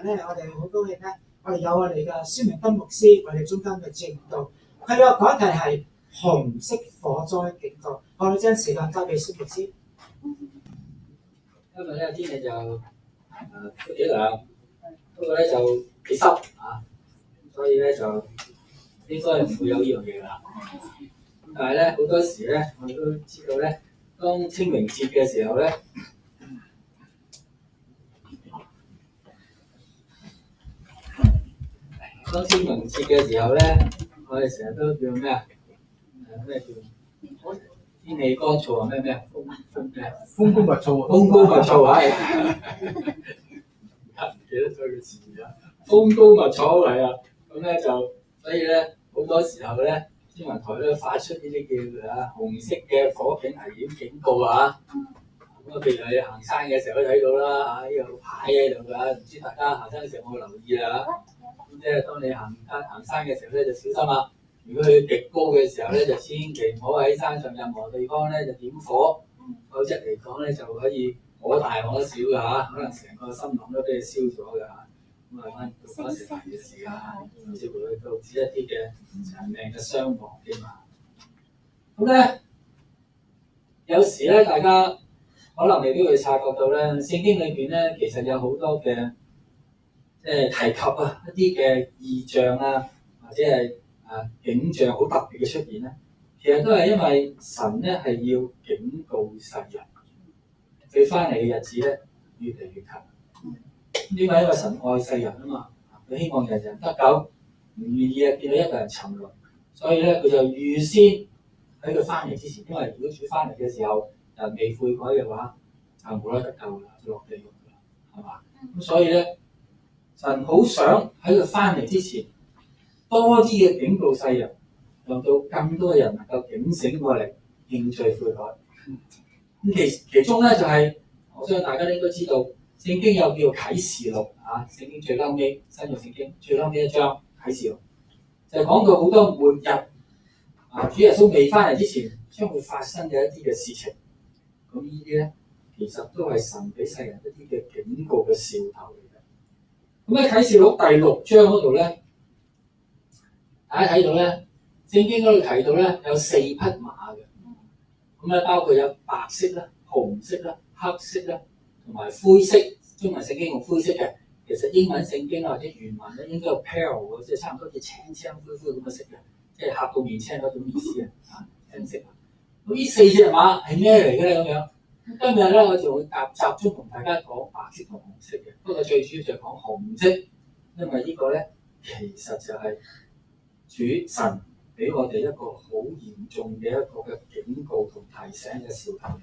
日咧，我哋好高興咧，我哋有我哋嘅孫明德牧師，我哋中間嘅正道，佢嘅講題係紅色火災警告。我哋將時間交俾孫牧師。今日咧天氣就都幾涼，不過咧就幾濕啊，所以咧就應該唔會有呢樣嘢啦。但係咧好多時咧，我哋都知道咧，當清明節嘅時候咧，我哋成日都叫咩啊？咩叫天氣乾燥啊？咩風高物燥啊！風高物燥啊！唔記得咗個詞啊！風高物燥係啊，咁咧就所以咧好多時候咧，天文台都發出呢啲叫紅色嘅火警危險警告啊！咁啊，譬如你行山嘅時候都睇到啦，呢個牌喺度㗎，唔知大家行山嘅時候有冇留意啦？咁即係當你行山嘅時候咧，就小心啦。如果佢極高嘅時候咧，就千祈唔好喺山上任何地方咧就點火，否則嚟講咧就可以可大可小㗎嚇，可能成個森林都俾你燒咗㗎嚇。咁啊，做嗰時大嘅事㗎，甚至會導致一啲嘅人命嘅傷亡添嘛。咁咧有時咧，大家可能你都會察覺到咧，聖經裏邊咧其實有好多嘅提及啊一啲嘅異象啊，或者係景象好特別嘅出現咧，其實都係因為神咧係要警告世人，佢翻嚟嘅日子咧越嚟越近。點解？因為神愛世人啊嘛，佢希望人人得救，唔願意見到一個人沉淪，所以咧佢就預先喺佢翻嚟之前，因為如果主翻嚟嘅時候人未悔改嘅話，就冇得救啦，就落地獄㗎啦，係嘛？咁所以咧，神好想喺佢翻嚟之前，多啲嘅警告世人，讓到更多嘅人能夠警醒過嚟，認罪悔改。咁其中咧就係、我相信大家都應該知道，聖經有叫啟示錄啊，聖經最後尾新約聖經最後尾一章啟示錄，就講到好多末日主耶穌未翻嚟之前將會發生嘅一啲嘅事情。咁呢啲咧其實都係神俾世人一啲嘅警告嘅兆頭嚟嘅。咁喺啟示錄第6章嗰度咧，大家睇到咧，聖經嗰度提到咧有4匹馬嘅，咁咧包括有白色啦、紅色啦、黑色啦，同埋灰色。中文聖經用灰色嘅，其實英文聖經或者原文咧應該有 pale 嘅，即係差唔多似青青灰灰咁嘅色嘅，即係黑到面青嗰種意思啊，青色。咁呢4隻馬係咩嚟嘅咧？咁樣今日咧我就會集中同大家講白色同紅色嘅，不過最主要就係講紅色，因為呢個咧其實就係主神俾我哋一個好嚴重嘅一個嘅警告同提醒嘅兆頭嚟，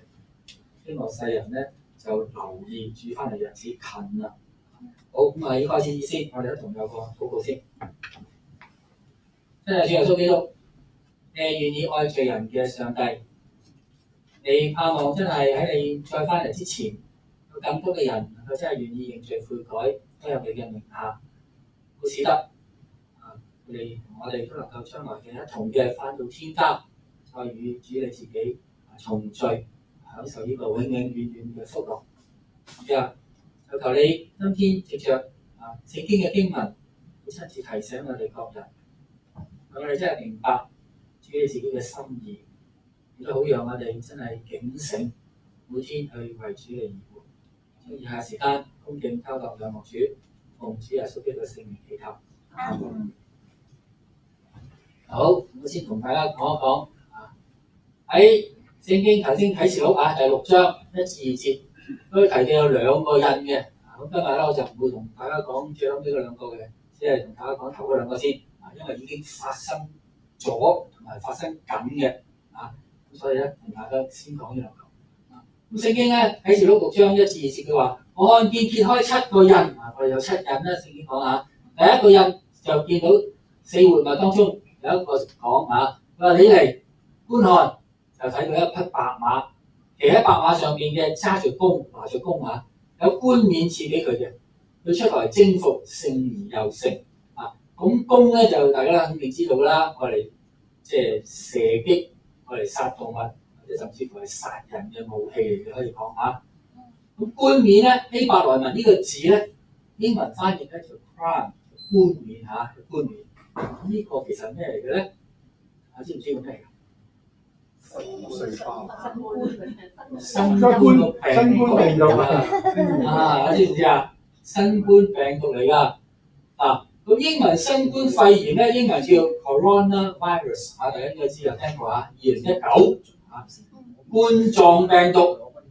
希望世人咧就留意主翻嚟日子近啦。好，咁喺開始先，我哋一同有個禱告先。真係主耶穌基督，你係願意愛罪人嘅上帝，你盼望真係喺你再翻嚟之前，有更多嘅人能夠真係願意認罪悔改，加入你嘅名下，好使得我哋都能夠將來嘅一同嘅翻到天家，再與主你自己重聚，享受呢個永永遠遠嘅福樂。就求你今天藉着聖經嘅經文，親自提醒我哋各人，讓我哋真係明白主你自己嘅心意，亦都好讓我哋真係警醒，每天去為主嚟而活。所以以下時間恭敬交託仰望主，奉主耶穌基督嘅聖名祈求。好，我先同大家講一講喺聖經頭先啟示錄第6章1至2節，都提到有2個印嘅。咁今日咧我就唔會同大家講最後呢個2個嘅，只係同大家講頭嗰2個先。因為已經發生咗同埋發生緊嘅咁所以咧同大家先講呢2個。咁聖經咧啟示錄6章1至2節佢話：我看見揭開7個印，我哋有7印啦。聖經講下第一個印就見到4活物當中有一個講佢話你嚟觀看，就睇到一匹白馬，騎喺白馬上面嘅揸住弓，拿住弓有冠冕賜俾佢嘅，佢出來征服，勝而又勝咁弓咧就大家肯定知道啦，我嚟即係射擊，我嚟殺動物，或者甚至乎係殺人嘅武器嚟嘅，可以講咁冠冕咧希伯來文呢個字咧英文翻譯咧就 crown 冠冕嚇，冠冕。咁呢個其實咩嚟嘅咧？知唔知個咩碎包，新冠病毒啊！知唔知啊？新冠病毒嚟㗎啊！咁英文新冠肺炎咧，英文叫 coronavirus 大家應該知有聽過啊。2019冠狀病毒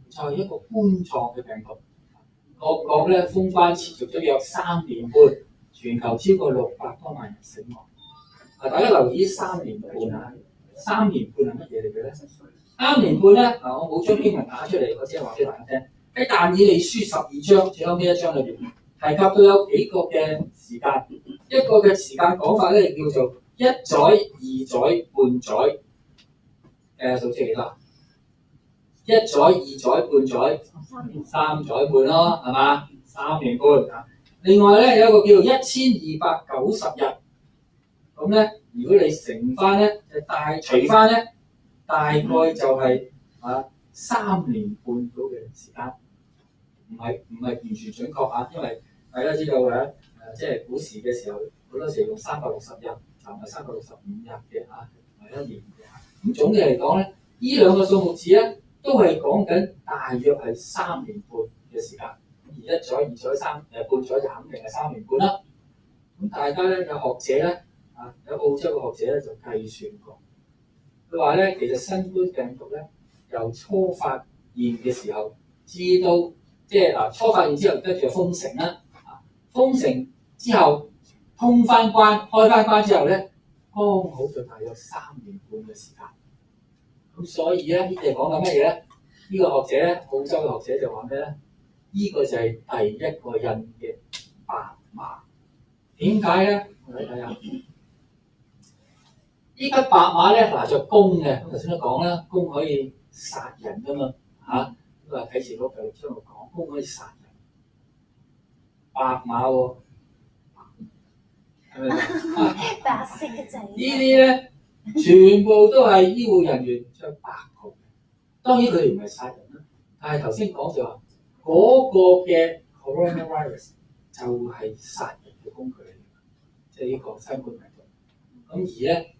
就係一個冠狀嘅病毒。各國咧封關持續咗約3年半，全球超過600多萬人死亡。大家留意3年半啊！3年半係乜嘢嚟嘅咧？3年半咧我冇將經文打出嚟，我只係話俾大家聽。喺但以理書12章最後呢一章裏邊提及到有幾個嘅時間，一個嘅時間講法咧叫做1載、2載、半載。數知幾多？1載、2載、半載、3載半咯，係嘛？3年半。另外咧有一個叫做1290日，咁咧如果你乘翻咧，除翻咧，大概就係3年半到嘅時間，唔係完全準確啊，因為大家知道嘅即係古時嘅時候，好多時用360日，就唔係365日嘅嚇，唔係1年嘅。咁總嘅嚟講咧，呢兩個數目字咧，都係講緊大約係3年半嘅時間。而1載、2載、半載就肯定係3年半啦。咁大家咧有學者咧有澳洲嘅學者咧就計算過，佢話咧其實新冠病毒咧由初發現嘅時候至到即係初發現之後跟住封城啦，封城之後通翻關開翻關之後咧，剛好就大約3年半嘅時間。咁所以咧呢啲係講緊乜嘢咧？呢個學者咧澳洲嘅學者就話咩咧？呢個就係第一個印嘅白馬。點解咧？我哋睇下呢匹白馬咧，就弓嘅。頭先都講啦，弓可以殺人噶嘛嚇。咁啟示錄第6章度講，弓可以殺人。白馬喎，係咪？白色嘅仔。呢啲咧全部都係醫護人員着白袍。當然佢哋唔係殺人啦，但係頭先講就話嗰個嘅 coronavirus 就係殺人嘅工具嚟嘅，即係呢個新冠病毒。咁而咧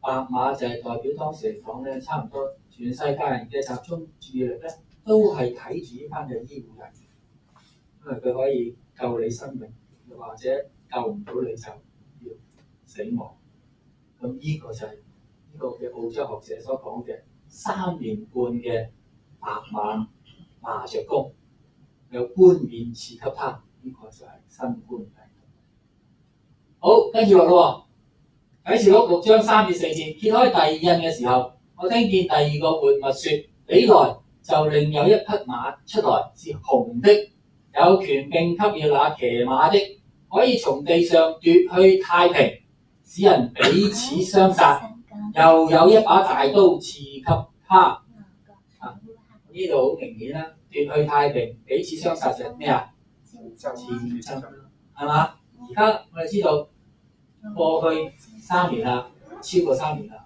白馬就係代表當時嚟講咧，差唔多全世界人嘅集中注意力咧，都係睇住呢班嘅醫護人員，因為佢可以救你生命，又或者救唔到你就要死亡。咁呢個就係呢個嘅澳洲學者所講嘅3年半嘅白馬麻着弓，有冠冕賜給他，呢個就係新冠病毒。好，跟住落咯。啟示錄6章3至4節，揭開第二印嘅時候，我聽見第二個活物說：起來，就另有一匹馬出來，是紅的，有權柄給予那騎馬的，可以從地上奪去太平，使人彼此相殺。又有一把大刀賜給他。呢度好明顯啦，奪去太平，彼此相殺就係咩啊？戰爭，係嘛？而家我哋知道過去3年啦，超過3年啦，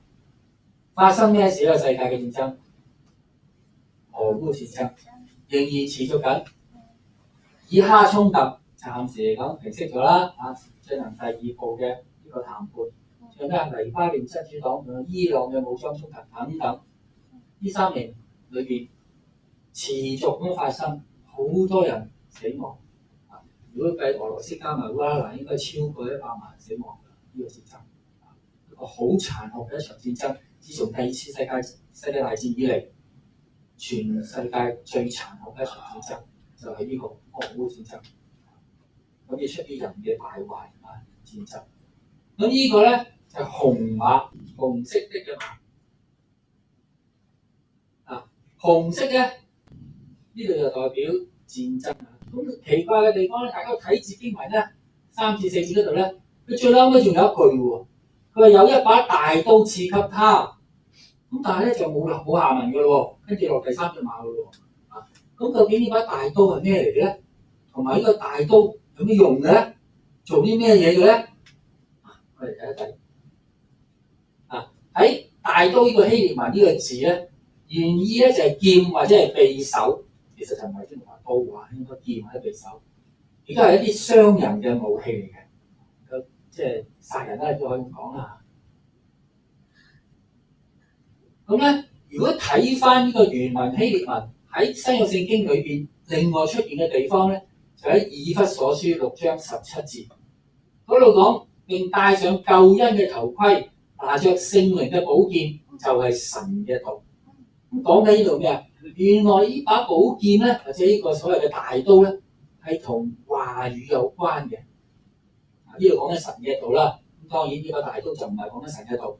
發生咩事咧？世界嘅戰爭，俄烏戰爭仍然持續緊。以哈衝突暫時嚟講平息咗啦，進行第2步嘅呢個談判。仲有咩黎巴嫩真主黨同伊朗嘅武裝衝突等等，呢3年裏邊持續咁發生，好多人死亡。如果計俄羅斯加埋烏克蘭，應該超過100萬人死亡㗎。呢個戰爭，一個好殘酷嘅一場戰爭。自從第2次世界大戰以嚟，全世界最殘酷嘅一場戰爭就係呢個俄烏戰爭。咁要出於人嘅敗壞戰爭。咁呢個咧就係紅馬，紅色的嘅馬。紅色咧呢度就代表戰爭。咁奇怪嘅地方咧，大家睇住經文咧3至4節嗰度咧，佢最後尾仲有一句喎，佢話有一把大刀賜給他。咁但係咧就冇下文嘅咯喎，跟住落第3隻馬嘅咯喎。咁究竟呢把大刀係咩嚟嘅咧？同埋呢個大刀有咩用嘅咧？做啲咩嘢嘅咧？我哋睇一睇。喺大刀呢個希臘文呢個字咧，原意咧就係劍或者係匕首，其實就唔係專門話刀啊，應該劍或者匕首。亦都係一啲傷人嘅武器嚟嘅，即係殺人啦，都可以咁講啦。咁咧，如果睇翻呢個原文希臘文喺新約聖經裏邊，另外出現嘅地方咧，就喺以弗所書6章17節嗰度講，並戴上救恩嘅頭盔，拿着聖靈嘅寶劍，就係神嘅道。咁講緊呢度咩啊？原來呢把寶劍咧，或者呢個所謂嘅大刀咧，係同話語有關嘅。呢度講緊神嘅道啦。咁當然呢把大刀就唔係講緊神嘅道，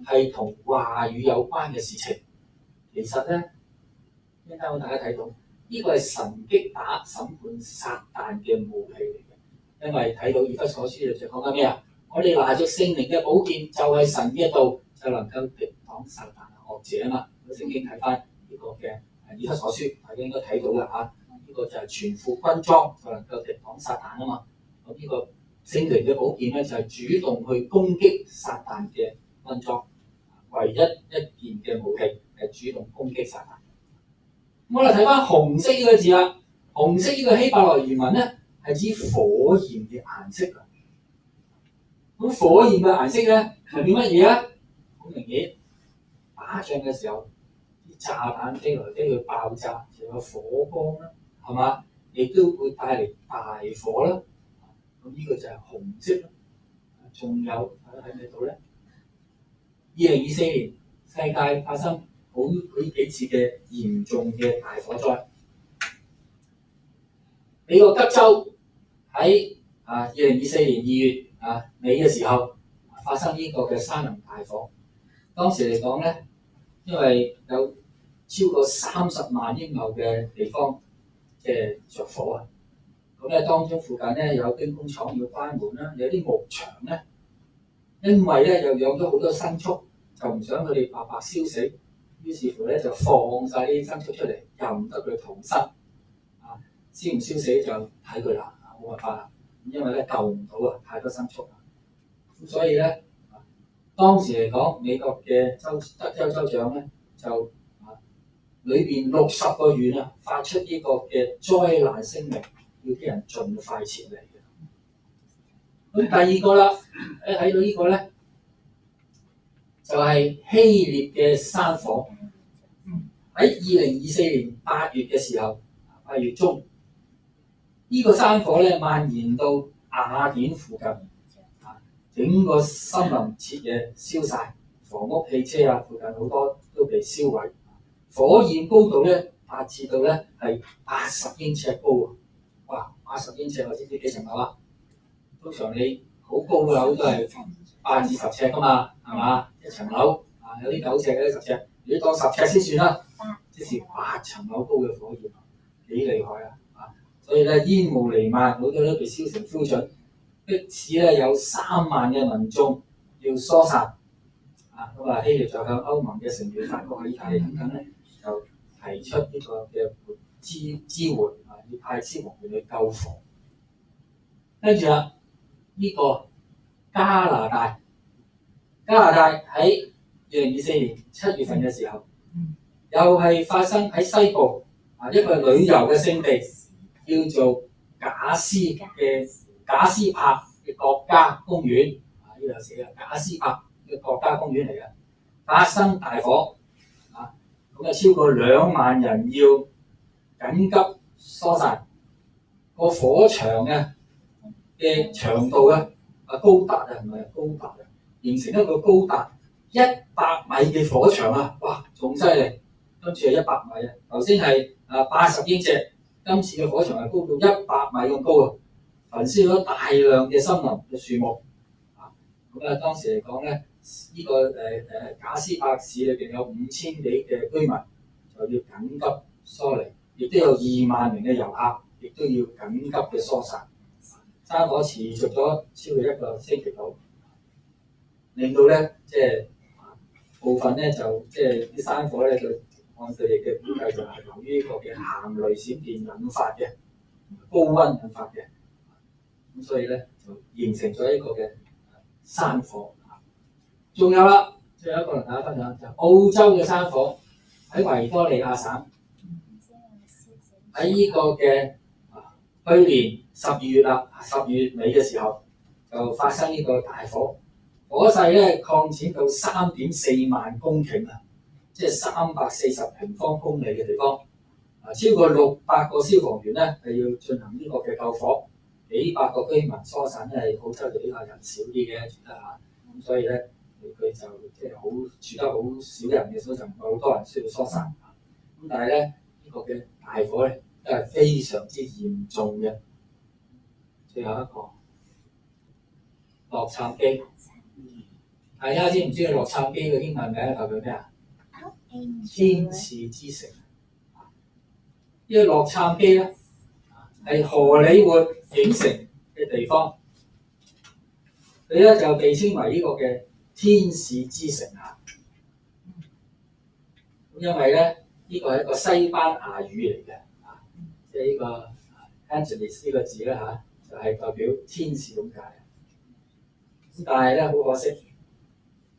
係同話語有關嘅事情。其實咧，一陣間大家睇到，呢個係神擊打審判撒但嘅武器嚟嘅。因為睇到以弗所書就講緊咩啊？我哋拿着聖靈嘅寶劍，就係神嘅道，就能夠敵擋撒但惡者啊嘛。聖經睇翻呢個嘅以弗所書，大家應該睇到啦嚇。呢個就係全副軍裝，就能夠敵擋撒但啊嘛。咁呢個聖靈嘅寶劍咧，就係主動去攻擊撒但嘅軍裝，唯一一件嘅武器係主動攻擊撒但。我哋睇翻紅色呢個字啊，紅色呢個希伯來原文咧係指火焰嘅顏色啊。咁火焰嘅顏色咧係點乜嘢啊？好明顯，打仗嘅時候啲炸彈飛來飛去爆炸，就有火光啦，係嘛？亦都會帶嚟大火啦。咁呢個就係紅色啦。仲有大家睇唔睇到咧？2024年世界發生好幾次嘅嚴重嘅大火災。美國德州喺2024年2月尾嘅時候發生呢個嘅山林大火。當時嚟講咧，因為有超過30萬英畝嘅地方即係着火啊。咁咧當中附近咧有兵工廠要關門啦，有啲牧場咧，因為咧又養咗好多牲畜，就唔想佢哋白白燒死，於是乎咧就放晒啲牲畜出嚟，任得佢逃生。燒唔燒死就睇佢啦，冇辦法啦。因為咧救唔到啊，太多牲畜啦。咁所以咧，當時嚟講，美國嘅德州州長咧就裏邊60個縣啊發出呢個嘅災難聲明，要啲人盡快撤離嘅。咁第二個啦，睇到呢個咧就係希臘嘅山火。喺2024年8月嘅時候，8月中。呢個山火咧蔓延到雅典附近，整個森林徹夜燒晒，房屋、汽車啊，附近好多都被燒毀。火焰高度咧達至到咧係80英尺高啊！哇，80英尺我知唔知幾層樓啊？通常你好高嘅樓都係8至10尺噶嘛，係嘛？一層樓有啲9尺，有啲10尺，如果當10尺先算啦，即是8層樓高嘅火焰，幾厲害啊！所以咧煙霧彌漫，好多都被燒成灰燼，迫使咧有3萬嘅民眾要疏散。咁希臘就向歐盟嘅成員法國、意大利等等咧，就提出呢個嘅支援，要派消防員去救火。跟住啦，呢個加拿大喺2024年7月份嘅時候，又係發生喺西部一個旅遊嘅勝地，叫做賈斯帕嘅國家公園，呢度寫嘅賈斯帕嘅國家公園嚟嘅，發生大火，咁超過2萬人要緊急疏散，個火場嘅長度高達形成一個高達100米嘅火場啊！哇，仲犀利，今次係100米啊！頭先係80英尺。今次嘅火場係高到100米咁高啊！焚燒咗大量嘅森林嘅樹木咁當時嚟講咧，呢個賈斯帕市裏邊有5000幾嘅居民就要緊急疏離，亦都有2萬名嘅遊客，亦都要緊急嘅疏散。山火持續咗超過1個星期度，令到咧即係部分咧就即係啲山火咧就。按佢哋嘅估計就係由於呢個嘅行雷閃電引發嘅，高溫引發嘅，咁所以咧就形成咗一個嘅山火。仲有啦，最後一個同大家分享就係澳洲嘅山火，喺維多利亞省，喺呢個嘅去年12月啦，12月尾嘅時候就發生呢個大火，火勢咧擴展到3.4萬公頃啊，即係340平方公里嘅地方。超過600個消防員咧係要進行呢個嘅救火，幾百個居民疏散，因為澳洲就比較人少啲嘅住得嚇，咁所以咧佢就即係好住得好少人嘅，所以就唔係好多人需要疏散。咁但係咧呢個嘅大火咧都係非常之嚴重嘅。最後一個洛杉磯，大家知唔知道洛杉磯嘅英文名代表咩啊？天使之城。呢個洛杉磯咧係荷里活影城嘅地方，佢咧就被稱為呢個嘅天使之城啊。因為咧呢個係一個西班牙語嚟嘅，即係呢個 Angeles 呢個字咧嚇，就係代表天使咁解。咁但係咧好可惜，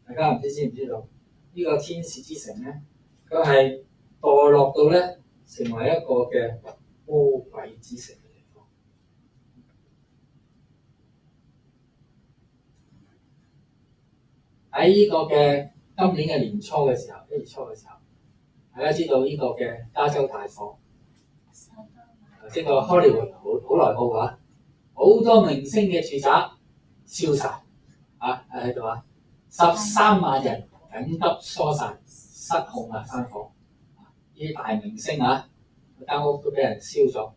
大家唔知知唔知道呢個天使之城咧，佢係墮落到咧成為一個嘅魔鬼之城嘅地方。喺呢個嘅今年嘅年初嘅時候，1月初嘅時候，大家知道呢個嘅加州大火，即係個 Hollywood 好萊塢啊，好多明星嘅住宅燒晒喺度啊，13萬人緊急疏散失控啊山火，呢啲大明星啊，間屋都俾人燒咗，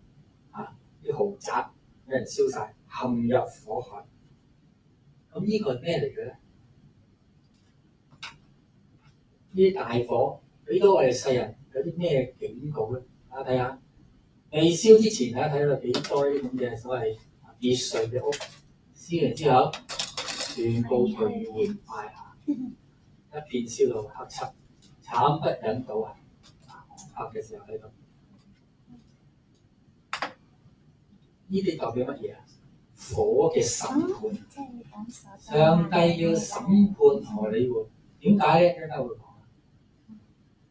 啲豪宅俾人燒晒，陷入火海。咁呢個係咩嚟嘅咧？呢啲大火俾到我哋世人有啲咩警告咧？大家睇下，未燒之前大家睇到幾多啲咁嘅所謂別墅嘅屋，燒完之後全部頹垣敗下，一片燒到黑漆，慘不忍睹啊！拍嘅時候喺度，呢啲代表乜嘢啊？火嘅審判，上帝要審判荷里活，點解咧？一陣間會講。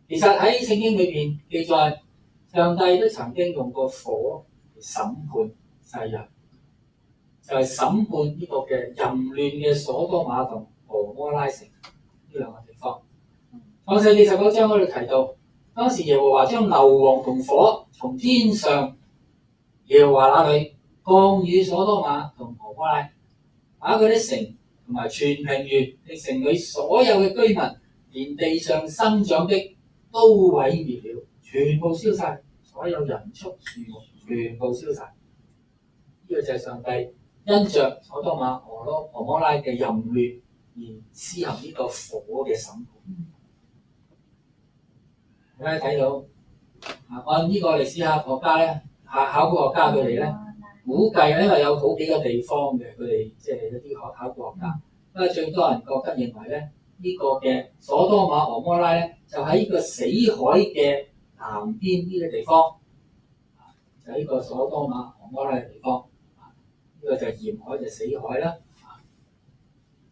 其實喺聖經裏邊記載，上帝都曾經用過火嚟審判世人，就係審判呢個嘅淫亂嘅所多瑪同蛾摩拉城呢兩個地方。創世記19章嗰度提到，當時耶和華將硫磺同火從天上耶和華那裏降與所多瑪同蛾摩拉，把佢啲城同埋全平原嘅城裏所有嘅居民，連地上生長的都毀滅了，全部燒晒，所有人畜樹木全部燒晒。呢個就係上帝因着所多瑪、蛾摩拉嘅淫亂而施行呢個火嘅審判。大家睇到按呢個歷史學家咧，考古學家佢哋咧估計，因為有好幾個地方嘅佢哋即係一啲考古學家，因為最多人覺得認為咧呢個嘅所多瑪、蛾摩拉咧就喺呢個死海嘅南邊呢個地方，就係呢個所多瑪、蛾摩拉嘅地方。呢個就係鹽海，就係死海啦。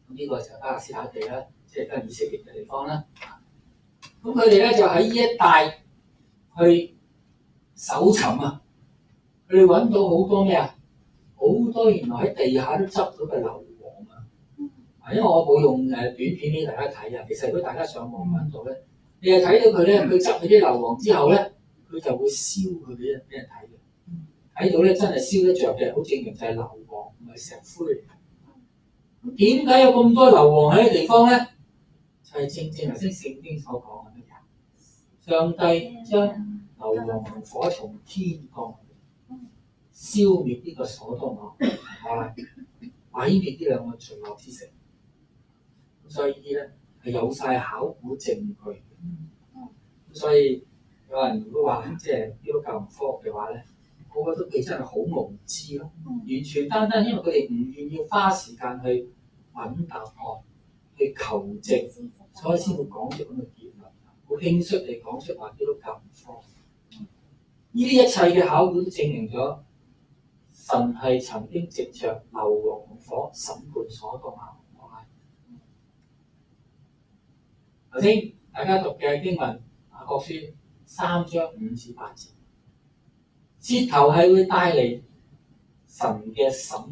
咁呢個就係巴勒斯坦地啦，即係跟以色列嘅地方啦。咁佢哋咧就喺呢一帶去搜尋啊，佢哋揾到好多咩啊？好多原來喺地下都執到嘅硫磺啊！因為我冇用短片俾大家睇啊，其實如果大家上網揾到咧，你係睇到佢咧，佢執起啲硫磺之後咧，佢就會燒佢俾人睇嘅。睇到咧真係燒得着嘅，好證明就係硫磺，唔係石灰嚟嘅。咁點解有咁多硫磺喺啲地方咧？就係正正頭先聖經所講嘅乜嘢？上帝將硫磺同火從天降，消滅呢個所多瑪、蛾摩拉，毀滅呢兩個罪惡之城。所以呢啲咧係有晒考古證據。所以有人如果話即係基督教唔科學嘅話咧，我覺得佢真係好無知咯，完全單單因為佢哋唔願意花時間去揾答案、去求證，所以先會講出咁嘅結論，好輕率地講出話基督教唔科學。呢啲一切嘅考古都證明咗，神係曾經藉着硫磺同火審判所多瑪、蛾摩拉。頭先大家讀嘅經文雅各書3章5至8節，舌頭係會帶嚟神嘅審判。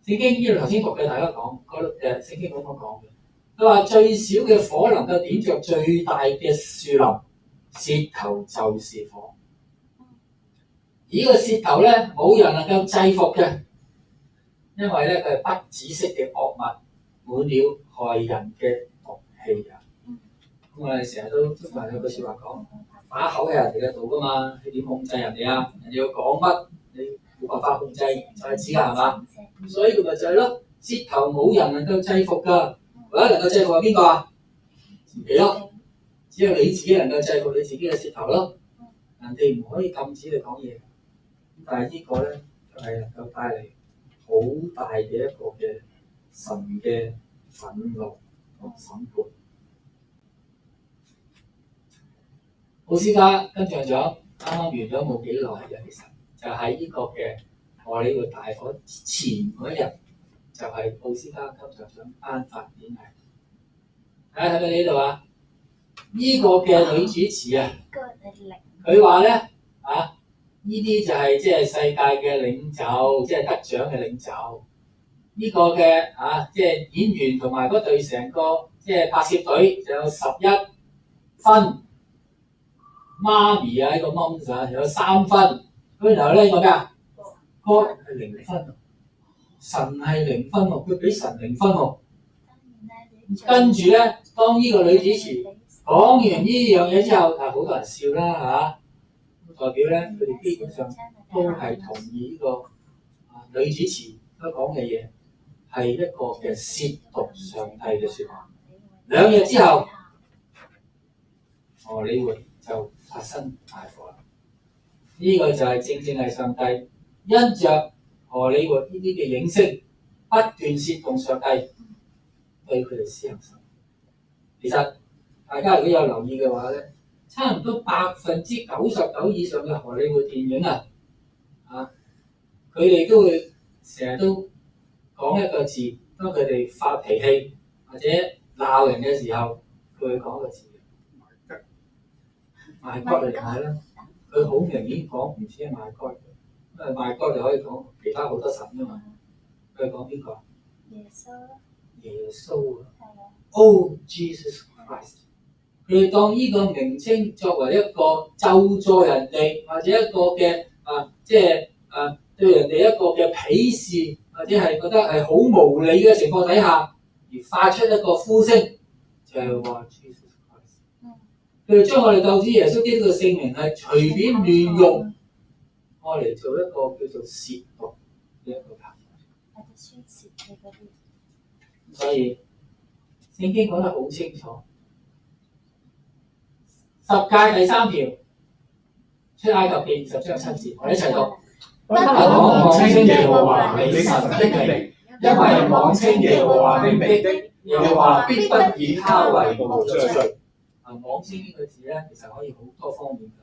聖經呢度頭先讀嘅，大家講聖經咁樣講嘅，佢話最小嘅火能夠點着最大嘅樹林，舌頭就是火。而呢個舌頭咧，冇人能夠制服嘅，因為咧佢係不止息嘅惡物，滿了害人嘅毒氣啊！咁我哋成日都中國人有句説話講，把口喺人哋嘅度噶嘛，你點控制人哋啊？人哋要講乜，你冇辦法控制，就係指啦，係嘛？所以佢咪就係咯，舌頭冇人能夠制服噶，唯一能夠制服係邊個啊？自己咯，只有你自己能夠制服你自己嘅舌頭咯，人哋唔可以禁止你講嘢。但係呢個咧就係能夠帶嚟好大嘅一個嘅神嘅憤怒同審判。奧斯卡金像獎啱啱完咗冇幾耐嘅，其實就喺呢個嘅荷里活大火前嗰一日，就係奧斯卡金像獎頒發典禮。睇下睇到呢度啊！呢個嘅女主持啊，佢話咧啊，呢啲就係即係世界嘅領袖，即係得獎嘅領袖。呢個嘅啊，即係演員同埋嗰隊成個即係拍攝隊就有11分。媽咪啊，呢個 mums 啊，有3分，咁然後咧呢個咩啊？God 係0分，神係0分喎，佢俾神0分喎。跟住咧，當呢個女主持講完呢樣嘢之後，好多人笑啦嚇，代表咧佢哋基本上都係同意呢個女主持所講嘅嘢係一個嘅褻瀆上帝嘅説話。2日之後，荷里活就發生大火啦！呢個就係正正係上帝因着荷里活呢啲嘅影星不斷褻瀆上帝，對佢哋施行審判。其實大家如果有留意嘅話咧，差唔多99%以上嘅荷里活電影啊，佢哋都會成日都講一個字，當佢哋發脾氣或者鬧人嘅時候，佢會講一個字。賣骨嚟睇啦，佢好明顯講唔止係賣骨，因為賣骨就可以講其他好多神噶嘛。佢講邊個？耶穌啊！Oh Jesus Christ！ 佢哋當呢個名稱作為一個咒詛人哋，或者一個嘅對人哋一個嘅鄙視，或者係覺得係好無理嘅情況底下，而發出一個呼聲，就係話 Jesus。佢哋將我哋救主耶穌基督嘅聖名係隨便亂用，我嚟做一個叫做褻瀆嘅一個行為。所以聖經講得好清楚，10誡第3條，出埃及記20章7節，我哋一齊讀。不可妄稱耶和華你神的名，因為妄稱耶和華的名的，耶和華必不以他為無罪。妄稱呢個字咧，其實可以好多方面㗎。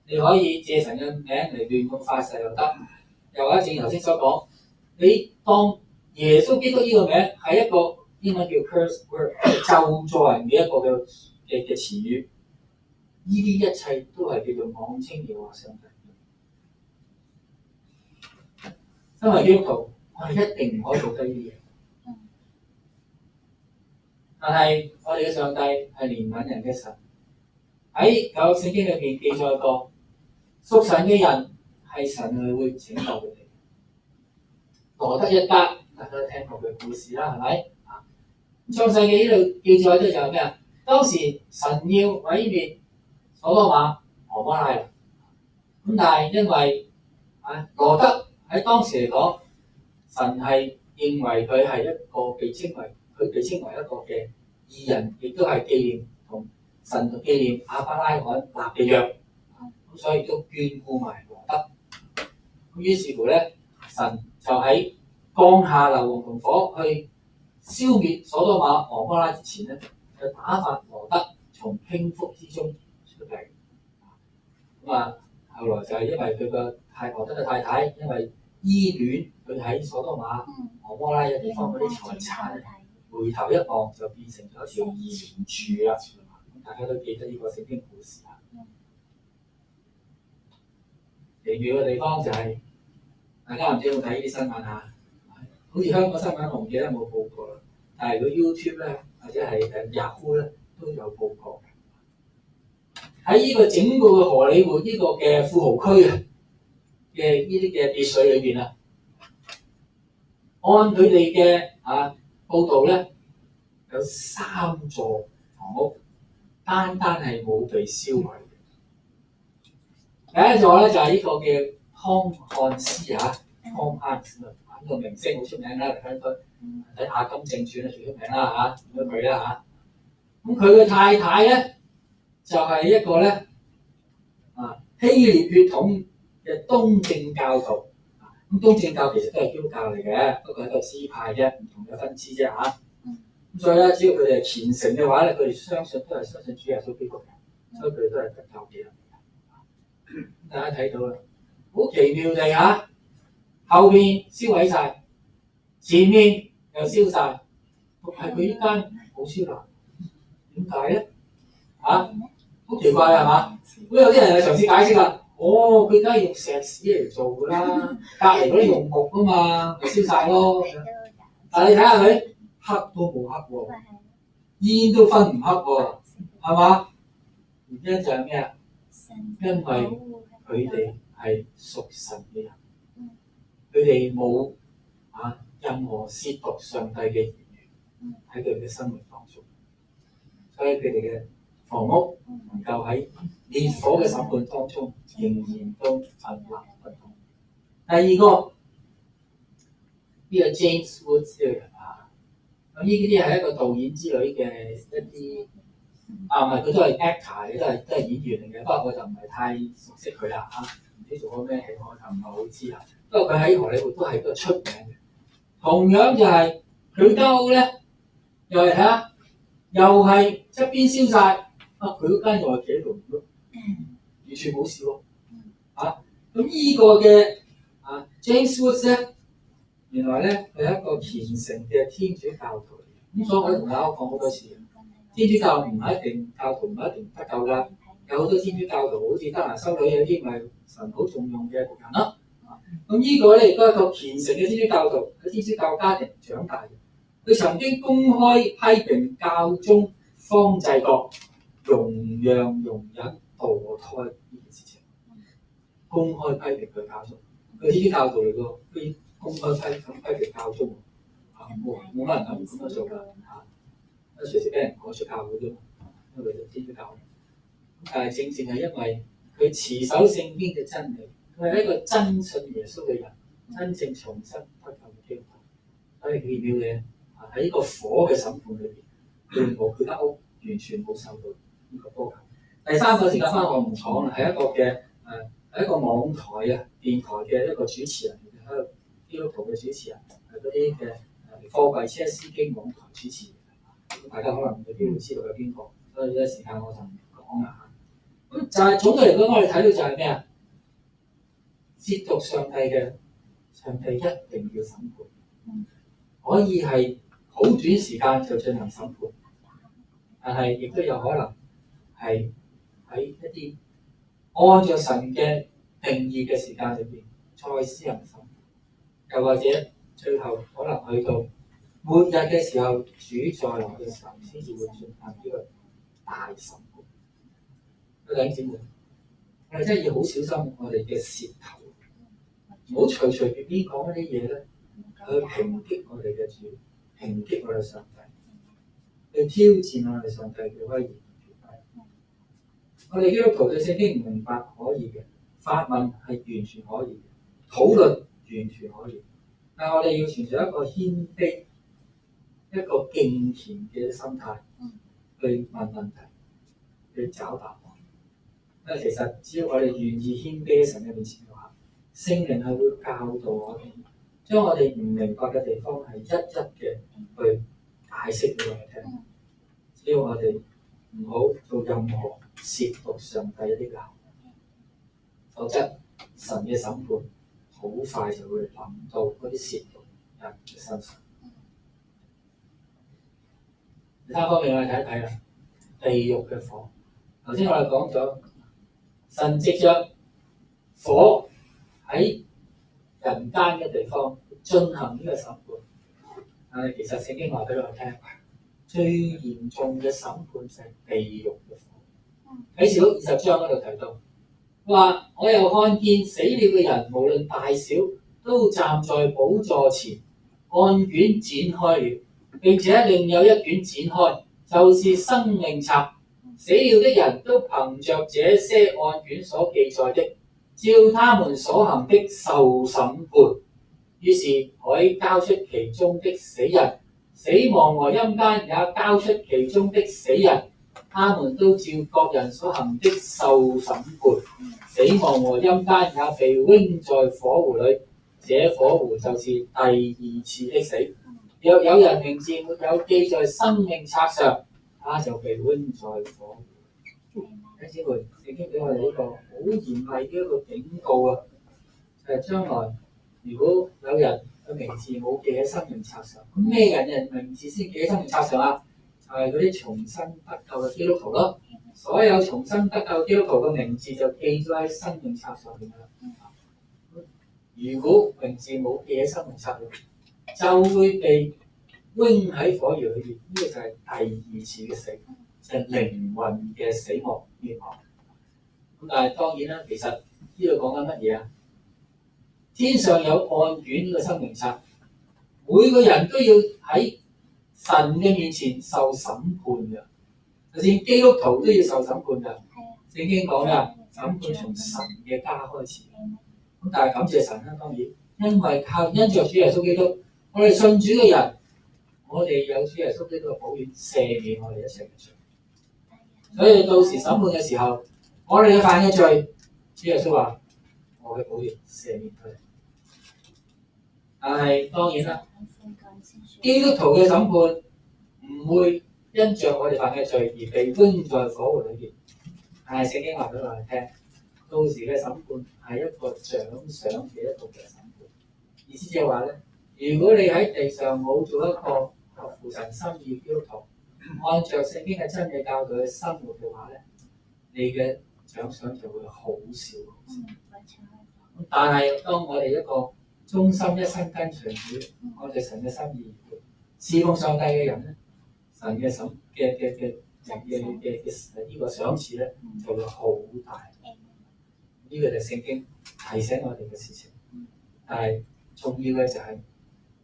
你可以借神嘅名嚟亂咁發誓又得，又或者正如頭先所講，你當耶穌基督呢個名係一個英文叫 curse word， 咒詛人嘅一個嘅詞語，呢啲一切都係叫做妄稱耶和華上帝。身為基督徒，我哋一定唔可以做低呢啲嘢。但係我哋嘅上帝係憐憫人嘅神，喺舊約聖經裏邊記載過，屬神嘅人係神係會拯救佢哋。羅德一家大家都聽過佢故事啦，係咪？創世記呢度記載咗就係咩啊？當時神要毀滅所多瑪、蛾摩拉，咁但係因為羅德喺當時嚟講，神係認為佢係一個被稱為一個嘅義人，亦都係紀念同神同紀念亞伯拉罕立嘅約，咁所以都眷顧埋羅德。咁於是乎咧，神就喺降下硫磺同火去消滅所多瑪、蛾摩拉之前咧，就打發羅德從傾覆之中出嚟。咁後來就係因為佢個羅德嘅太太因為依戀佢喺所多瑪、蛾摩拉嘅地方嗰啲財產，回頭一望就變成咗一條異形柱啦。大家都記得呢個聖經故事啊。奇妙嘅地方就係大家唔知有冇睇呢啲新聞啊？好似香港新聞我唔記得有冇報過啦，但係如果 YouTube 咧或者係Yahoo 咧都有報過。喺呢個整個嘅荷里活呢個嘅富豪區嘅呢啲嘅別墅裏邊啊，按佢哋嘅報導咧，有3座房屋單係冇被燒毀嘅。第一座咧就係呢個嘅湯漢斯湯漢斯呢個明星好出名啦，嚟香港睇《阿金正傳》最出名啦嚇，咁佢啦嚇。咁佢嘅太太咧就係一個咧希臘血統嘅東正教徒。咁東正教其實都係基督教嚟嘅，不過係一個支派啫，唔同嘅分支啫嚇。咁所以咧，只要佢哋係虔誠嘅話咧，佢哋相信主耶穌基督嘅，所以佢哋都係得救嘅人。大家睇到啦，好奇妙地嚇，後邊燒毀晒，前面又燒晒，係佢呢間冇燒爛，點解咧？好奇怪係嘛？咁有啲人就嘗試解釋啦。佢梗係用石屎嚟做㗎啦，隔離嗰啲用木啊嘛，咪燒晒咯。但係你睇下佢黑都冇黑喎，煙都分唔黑喎，係嘛？原因就係咩啊？因為佢哋係屬神嘅人，佢哋冇任何褻瀆上帝嘅言語喺佢哋嘅生命當中，所以佢哋嘅房屋能夠喺烈火嘅審判當中仍然都屹立不動。第二個呢個 James Woods 呢個人咁呢啲係一個導演之類嘅一啲唔係佢都係 actor 嘅，都係演員嚟嘅。不過我就唔係太熟悉佢啦唔知做咗咩戲我就唔係好知啦。不過佢喺荷里活都係一個出名嘅。同樣就係佢間屋咧，又係睇下，又係側邊燒晒。佢嗰間又係企喺度咯，完全冇事喎。咁呢個嘅James Woods 咧，原來咧佢係一個虔誠嘅天主教徒嚟嘅。咁所以我同大家講好多次，天主教唔係一定教徒唔係一定得救㗎。有好多天主教徒好似德蘭修女有啲咪神好重用嘅僕人咯。咁呢個咧亦都係一個虔誠嘅天主教徒，喺天主教家庭長大嘅。佢曾經公開批評教宗方濟各容忍墮胎呢件事情，公開批評佢教宗。佢天主教徒嚟㗎，佢公開批評教宗，冇乜人敢咁樣做㗎隨時俾人趕出教會啫嘛，因為佢天主教。但係正係因為佢持守聖經嘅真理，佢係一個真信耶穌嘅人，真正重生得救嘅基督徒。所以奇妙嘅喺呢個火嘅審判裏邊，佢間屋完全冇受到呢個波及。第三個時間翻我唔講啦，係一個嘅係一個網台電台嘅一個主持人，係一個基督徒嘅主持人，係嗰啲嘅貨櫃車司機網台主持人。咁大家可能未必會知道有邊個，所以呢時間我就唔講啦。咁就係總嘅嚟講，我哋睇到就係咩啊？褻瀆上帝嘅，上帝一定要審判，可以係好短時間就進行審判，但係亦都有可能係喺一啲按照神嘅定義嘅時間裏邊再施行審判，又或者最後可能去到末日嘅時候，主再來嘅時候，先至會進行呢個大審判。弟兄姊妹，我哋真係要好小心我哋嘅舌頭，唔好隨隨便便講一啲嘢咧，去抨擊我哋嘅主，抨擊我哋上帝，去挑戰我哋上帝嘅威嚴。我哋基督徒對聖經唔明白可以嘅，發問係完全可以嘅，討論完全可以，但係我哋要存在一個謙卑、一個敬虔嘅心態去問問題，去找答案。因為其實只要我哋願意謙卑喺神嘅面前嘅話，聖靈係會教導我哋，將我哋唔明白嘅地方係一一嘅去解釋俾我哋聽。只要我哋唔好做任何褻瀆上帝一啲嘅行為，否則神嘅審判好快就會臨到嗰啲褻瀆人嘅身上。其他方面我哋睇一睇啦，地獄嘅火。頭先我哋講咗，神藉着火喺人間嘅地方進行呢個審判。但係其實聖經話俾我哋聽，最嚴重嘅審判就係地獄嘅火。啟示錄20章嗰度提到，話我又看見死了嘅人，無論大小，都站在寶座前，案卷展開了，並且另有一卷展開，就是生命冊。死了的人都憑着這些案卷所記載的，照他們所行的受審判。於是海交出其中的死人，死亡和陰間也交出其中的死人，他們都照各人所行的受審判。死亡和陰間也被扔在火湖裏，這火湖就是第二次的死。若有人名字沒有記在生命冊上，他就被扔在火湖。弟兄姊妹，聖經俾我哋呢個好嚴厲嘅一個警告啊！就係將來如果有人嘅名字冇記喺生命冊上，咁咩人嘅名字先記喺生命冊上啊？就係嗰啲重生得救嘅基督徒咯。所有重生得救基督徒嘅名字就記咗喺生命冊上面啦。如果名字冇記喺生命冊裏，就會被扔喺火窯裏邊。呢個就係第二次嘅死，就係靈魂嘅死亡滅亡。咁但係當然啦，其實呢度講緊乜嘢啊？天上有案卷呢個生命冊，每個人都要喺神嘅面前受審判嘅，就算基督徒都要受審判嘅。聖經講嘅審判從神嘅家開始。咁但係感謝神啦，當然，因為因着主耶穌基督，我哋信主嘅人，我哋有主耶穌基督嘅寶血赦免我哋一切嘅罪。所以到時審判嘅時候，我哋嘅犯嘅罪，主耶穌話：我嘅寶血赦免佢哋。但係當然啦，基督徒嘅審判唔會因着我哋犯嘅罪而被扔在火湖裏邊。但係聖經話俾我哋聽，到時嘅審判係一個獎賞嘅一個嘅審判。意思即係話咧，如果你喺地上冇做一個合乎神心意嘅基督徒，按着聖經嘅真理教導去生活嘅話咧，你嘅獎賞就會好少。但係當我哋一個忠心一生跟隨主，按照神嘅心意侍奉上帝嘅人咧，神嘅審嘅呢個賞賜咧就會好大。呢個就係聖經提醒我哋嘅事情。但係重要嘅就係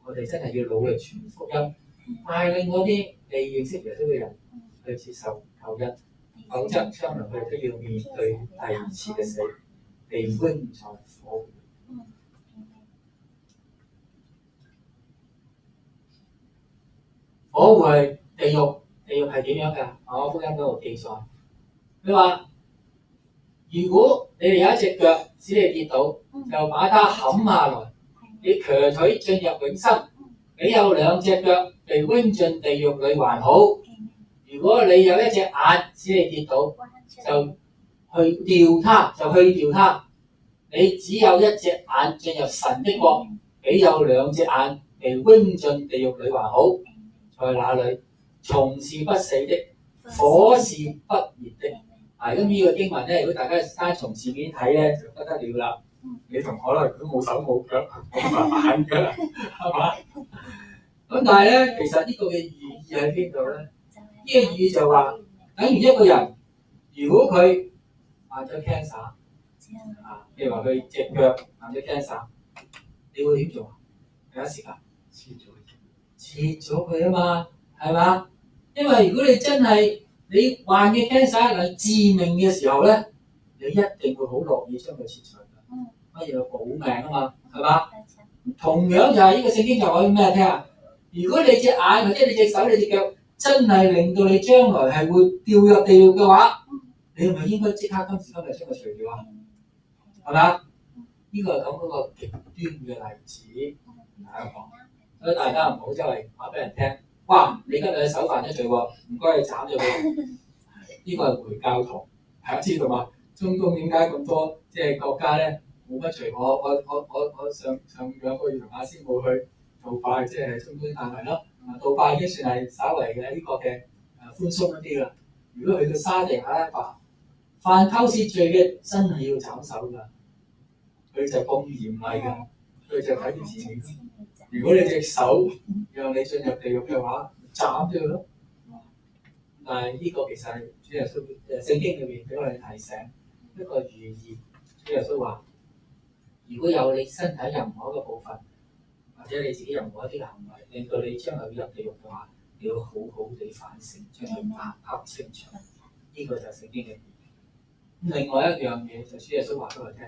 我哋真係要努力傳福音，帶領嗰啲未認識耶穌嘅人去接受救恩，否則將來佢哋都要面對第二次嘅死，被扔在火湖。火湖係地獄，地獄係點樣㗎？我福音嗰度記載，佢話：如果你哋有一隻腳使你跌倒，就把它砍下來，你瘸腿進入永生；你有兩隻腳被扔進地獄裏還好。如果你有一隻眼使你跌倒，就去掉它。你只有一隻眼進入神的國，比有兩隻眼被扔進地獄裏還好。在那裏，蟲是不死的，火是不熱的。咁呢個經文咧，如果大家單從字面睇咧，就不得了啦。你同我啦，都冇手冇腳冇眼㗎，係嘛？咁但係咧，其實呢個嘅寓意喺邊度咧？呢個寓意就話，等於一個人，如果佢患咗 cancer， 譬如話佢隻腳患咗 cancer， 你會點做啊？第一時間切咗佢啊嘛，係嘛？因為如果你真係你患嘅 cancer 係致命嘅時候咧，你一定會好樂意將佢切除嘅，乜嘢保命啊嘛，係嘛？同樣就係呢個聖經就講咩聽啊？如果你隻眼或者你隻手、你隻腳真係令到你將來係會掉入地獄嘅話，你係咪應該即刻今時今日將佢除掉啊？係嘛？呢個係講嗰個極端嘅例子，大家講。所以大家唔好周圍話俾人聽，哇！你今日手犯咗罪喎，唔該你斬咗佢。呢個係回教徒，大家知道嘛？中東點解咁多即係國家咧冇乜罪？我上2個月同阿師母去杜拜，即係中東範圍咯。杜拜已經算係稍為嘅呢個嘅寬鬆一啲啦。如果去到沙地阿拉伯，犯偷竊罪嘅真係要斬手㗎，佢就咁嚴厲㗎。佢就睇住自己。如果你隻手讓你進入地獄嘅話，斬咗佢咯。但係呢個其實係主耶穌聖經裏邊俾我哋提醒一個寓意。主耶穌話：如果有你身體任何一個部分，或者你自己任何一啲嘅行為，令到你將來要入地獄嘅話，你要好好地反省，將佢把握清楚。呢個就係聖經嘅寓意。另外一樣嘢就主耶穌話俾我聽，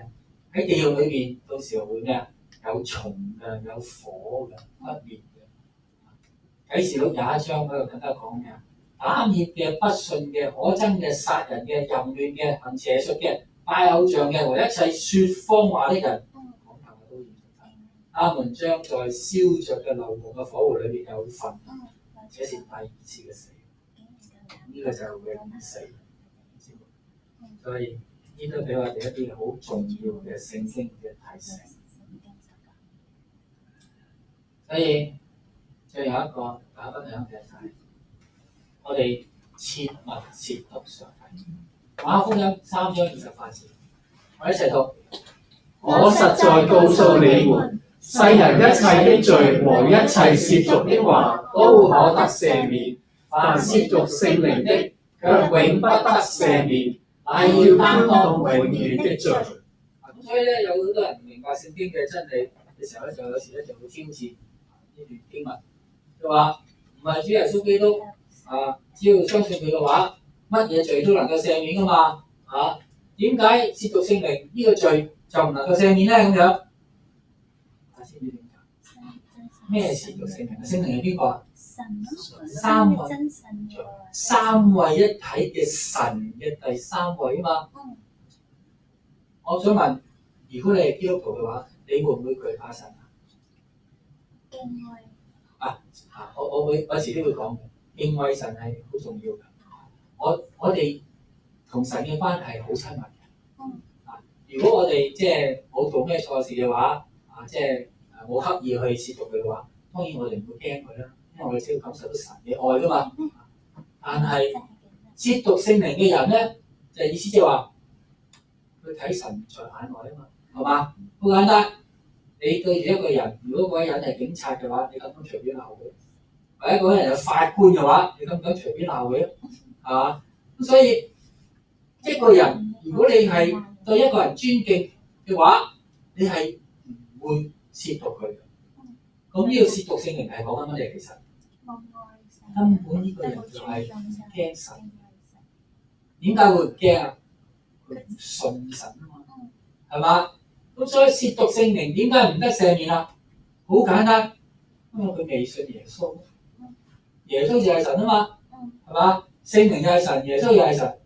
喺地獄裏邊到時候會咩啊？有蟲嘅，有火嘅，不滅嘅。啟示錄廿一章嗰度更加講咩啊？打孽嘅、不信嘅、可憎嘅、殺人嘅、淫亂嘅、行邪術嘅、拜偶像嘅和一切説謊話的人，講頭都嚴重曬。他們將在燒着嘅硫磺嘅火湖裏邊有份，這是第二次嘅死。呢個就係永死。所以呢都俾我哋一啲好重要嘅聖經嘅提醒。所以最後一個大家分享嘅就係我哋切勿褻瀆上帝。馬可福音3章28節，我一齊讀。我實在告訴你們，世人一切的罪和一切褻瀆的話都可得赦免，凡褻瀆聖靈的，卻永不得赦免，乃要擔當永遠的罪。所以咧，有好多人唔明白聖經嘅真理嘅時候咧，就有時咧就會挑戰呢段經文，佢話唔係主耶穌基督只要相信佢嘅話，乜嘢罪都能夠赦免噶嘛點解褻瀆聖靈呢個罪就唔能夠赦免咧？咁樣，大家知唔知點解？咩褻瀆聖靈？聖靈係邊個啊？三位一體嘅神嘅第三位啊嘛。我想問，如果你係基督徒嘅話，你會唔會懼怕神我遲啲會講嘅，敬畏神係好重要嘅。我哋同神嘅關係好親密嘅。如果我哋即係冇做咩錯事嘅話，即係冇刻意去褻瀆佢嘅話，當然我哋唔會驚佢啦，因為我哋先會感受到神嘅愛噶嘛。但係褻瀆聖靈嘅人咧，就意思即係話佢睇神在眼內啊嘛，係嘛？好簡單，你對住一個人，如果嗰個人係警察嘅話，你敢唔敢隨便鬧佢？或者嗰個人係法官嘅話，你敢唔敢隨便鬧佢？係嘛？咁所以一個人，如果你係對一個人尊敬嘅話，你係唔會褻瀆佢嘅。咁呢個褻瀆聖靈係講緊乜嘢？其實根本呢個人就係唔驚神。點解會唔驚啊？佢唔信神啊嘛，係嘛？咁所以褻瀆聖靈點解唔得赦免啊？好簡單，因為佢未信耶穌。耶穌就係神啊嘛，係嘛？聖靈又係神，耶穌又係神。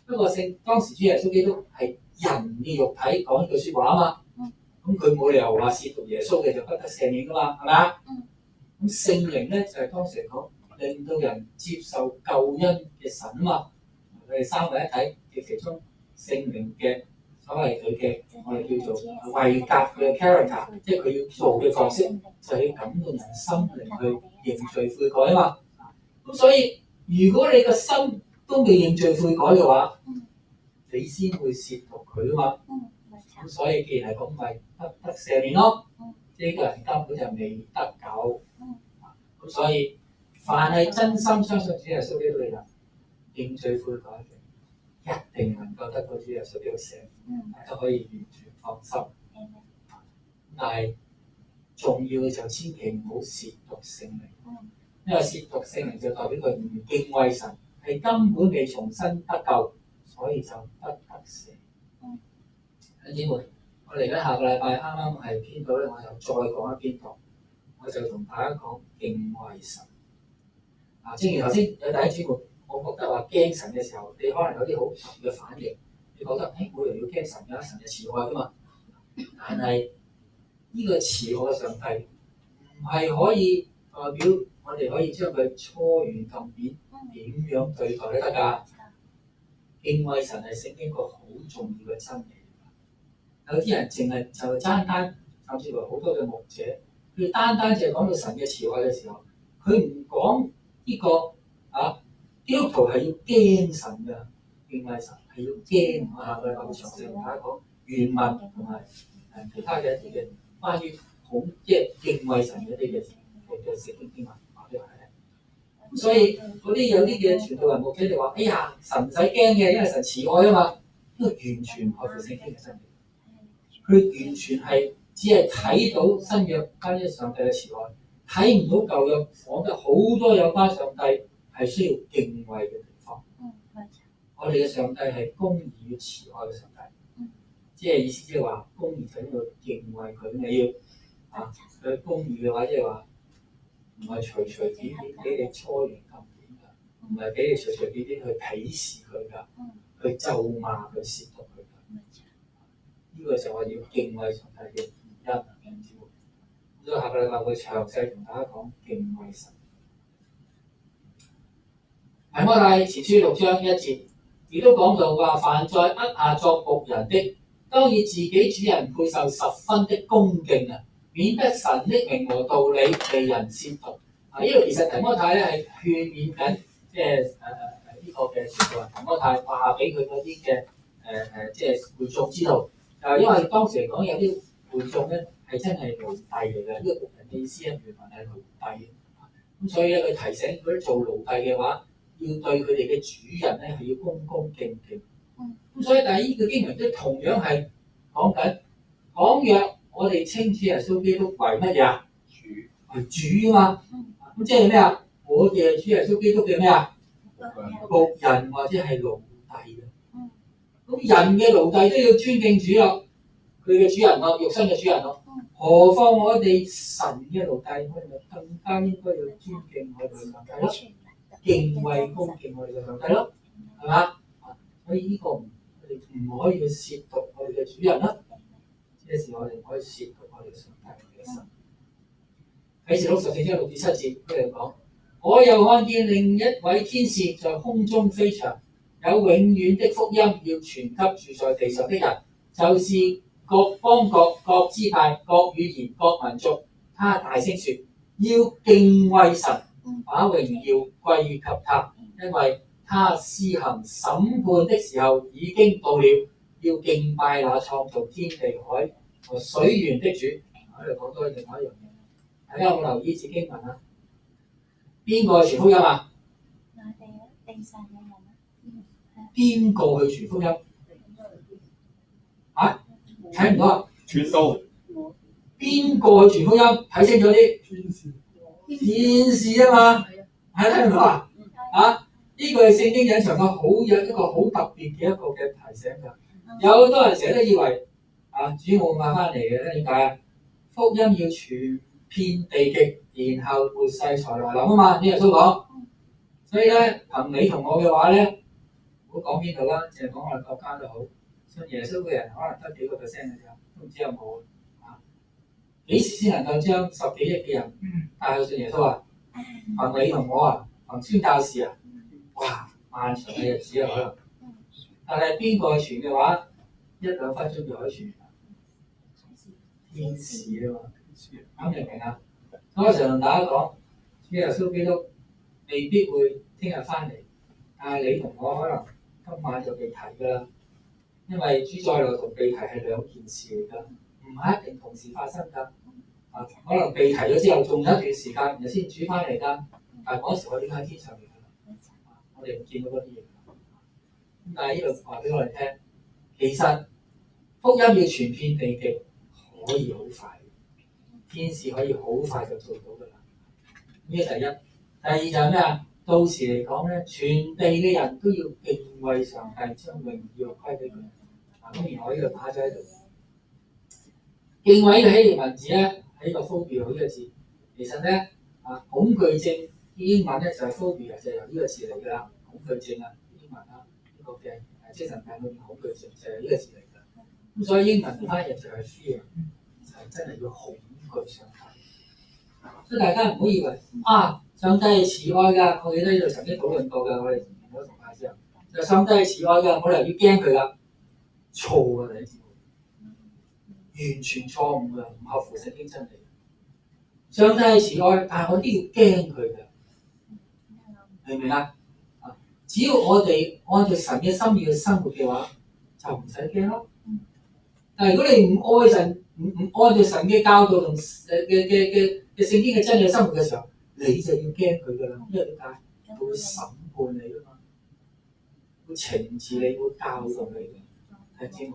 不過當時主耶穌基督係人嘅肉體講呢句説話啊嘛，咁佢冇理由話褻瀆耶穌嘅就不得赦免噶嘛，係咪啊？咁聖靈咧就係當時嚟講，令到人接受救恩嘅神啊嘛。佢哋三位一體嘅其中，聖靈嘅所謂佢嘅我哋叫做位格嘅 character， 即係佢要做嘅角色，就係要感動人心靈去認罪悔改啊嘛。咁所以如果你個心都未認罪悔改嘅話，你先會褻瀆佢啊嘛。咁所以既然係咁，咪不得赦免咯。呢個人根本就未得救。咁所以凡係真心相信主耶穌基督嘅人，認罪悔改嘅，一定能夠得到主耶穌基督赦免，大家可以完全放心。但係重要嘅就千祈唔好褻瀆聖靈，因為褻瀆聖靈就代表佢唔敬畏神，係根本未重新得救，所以就不得赦。弟兄姊妹，我哋而家下個禮拜啱啱係編導咧，我就再講一篇道，我就同大家講敬畏神。正如頭先有弟兄姊妹，我覺得話驚神嘅時候，你可能有啲好特別嘅反應，你覺得冇人要驚神㗎，神係慈愛㗎嘛。但係呢個慈愛嘅上帝唔係可以代表我哋可以將佢搓圓撳扁，點樣對待都得㗎。敬畏神係聖經一個好重要嘅真理。有啲人淨係就單單，甚至乎好多嘅牧者，佢單單淨係講到神嘅慈愛嘅時候，佢唔講呢個基督徒係要驚神嘅，敬畏神係要驚。我下個禮拜會詳細同大家講原文同埋其他嘅一啲嘅關於即係敬畏神嘅啲嘅聖經經文話俾我哋聽。咁所以嗰啲有啲嘅傳道人牧者就話：哎呀，神唔使驚嘅，因為神慈愛啊嘛。呢個完全唔合乎聖經嘅真理。佢完全係只係睇到新約關於上帝嘅慈愛，睇唔到舊約講得好多有關上帝係需要敬畏嘅地方。我哋嘅上帝係公義與慈愛嘅上帝，即係意思即係話公義就喺度敬畏佢，你要佢公義嘅話，即係話唔係隨隨便便俾你搓完咁點㗎，唔係俾你隨隨便便去鄙視佢㗎，去咒罵佢、褻瀆佢㗎。呢個就係我要敬畏上帝嘅原因。所以下個禮拜會詳細同大家講敬畏神。提摩太前書6章1節，亦都講到話：凡在軛下作僕人的，當以自己主人配受十分的恭敬啊，免得神的名和道理被人褻瀆。呢度其實提摩太咧係勸勉緊，即係呢個嘅傳道人提摩太話俾佢嗰啲嘅即係會眾知道。因為當時嚟講有啲會眾咧係真係奴隸嚟嘅，呢個僕人嘅意思咧原文係奴隸。咁所以咧佢提醒嗰啲做奴隸嘅話，要對佢哋嘅主人咧係要恭恭敬敬。咁所以但係呢個經文都同樣係講緊，倘若我哋稱主耶穌基督為乜嘢啊？為主啊嘛。咁即係咩啊？我哋係主耶穌基督嘅咩啊？僕人或者係奴隸嘅。咁人嘅奴隸都要尊敬主咯，佢嘅主人咯，肉身嘅主人咯。何況我哋神嘅奴隸，我哋咪更加應該要尊敬我哋嘅上帝咯，敬畏恭敬我哋嘅上帝咯，係嘛？所以呢個我哋唔可以去褻瀆我哋嘅主人啦。呢時我哋唔可以褻瀆我哋上帝嘅神。啟示錄14章6至7節，佢哋講：我又看見另一位天使在空中飛翔，有永遠的福音要傳給住在地上的人，就是各邦國、各支派、各語言、各民族。他大聲說：要敬畏神，把榮耀歸給他，因為他施行審判的時候已經到了，要敬拜那創造天地海和水源的主。喺度講多另外一樣嘢，大家有冇留意節經文啊？邊個傳福音啊？邊個去傳福音？啊？睇唔到啊？傳道。邊個去傳福音？睇清楚啲。天使啊嘛，睇唔到啊？呢個係聖經隱藏嘅有一個好特別嘅一個嘅提醒㗎。有好多人成日都以為主冇買翻嚟嘅，點解啊？福音要傳遍地極，然後末世才來臨啊嘛，呢個都講。所以咧，憑你同我嘅話咧，唔好講邊度啦，淨係講我哋國家都好。信耶穌嘅人可能得幾個%嘅啫，都唔知有冇啊？幾時先能夠將10幾億嘅人帶去信耶穌啊？憑你同我啊，憑宣教士啊，哇！漫長嘅日子啊，可能。但係邊個去傳嘅話，1-2分鐘就可以傳。天使啊嘛，啱明唔明啊？我成日同大家講，主耶穌基督未必會聽日翻嚟，但係你同我可能今晚就被提㗎啦。因為主再來同被提係兩件事嚟㗎，唔係一定同時發生㗎。可能被提咗之後，仲有一段時間，然後先主翻嚟㗎。但係嗰時我點喺天上嚟㗎？我哋唔見到嗰啲嘢。咁但係呢度話俾我哋聽，其實福音要傳遍地極，可以好快，天使可以好快就做到㗎啦。呢個第一。第二就係咩啊？到時嚟講咧，全地嘅人都要敬畏上帝，將榮耀歸俾佢。當然我呢度打咗喺度。敬畏嘅希臘文字咧，喺個 phobia 呢個字，其實咧恐懼症英文咧就係 phobia，就係由呢個字嚟㗎啦。恐懼症啊，英文啊，呢個嘅精神病裏面恐懼症就係呢個字嚟㗎。咁所以英文翻譯就係 fear，就係真係要恐懼上帝。所以大家唔好以為上帝係慈愛㗎，我記得呢度曾經討論過㗎，我哋完咗崇拜之後，就上帝係慈愛㗎，冇理由要驚佢㗎，錯啊！你知完全錯誤㗎，唔合乎聖經真理。上帝係慈愛，但係我都要驚佢㗎，明唔明啊？只要我哋按照神嘅心意去生活嘅話，就唔使驚咯。但係如果你唔愛神，唔唔按照神嘅教導同嘅聖經嘅真理生活嘅時候，你就要驚佢㗎啦。因為點解？佢會審判你㗎嘛，會懲治你，會教導你嘅，係姊妹。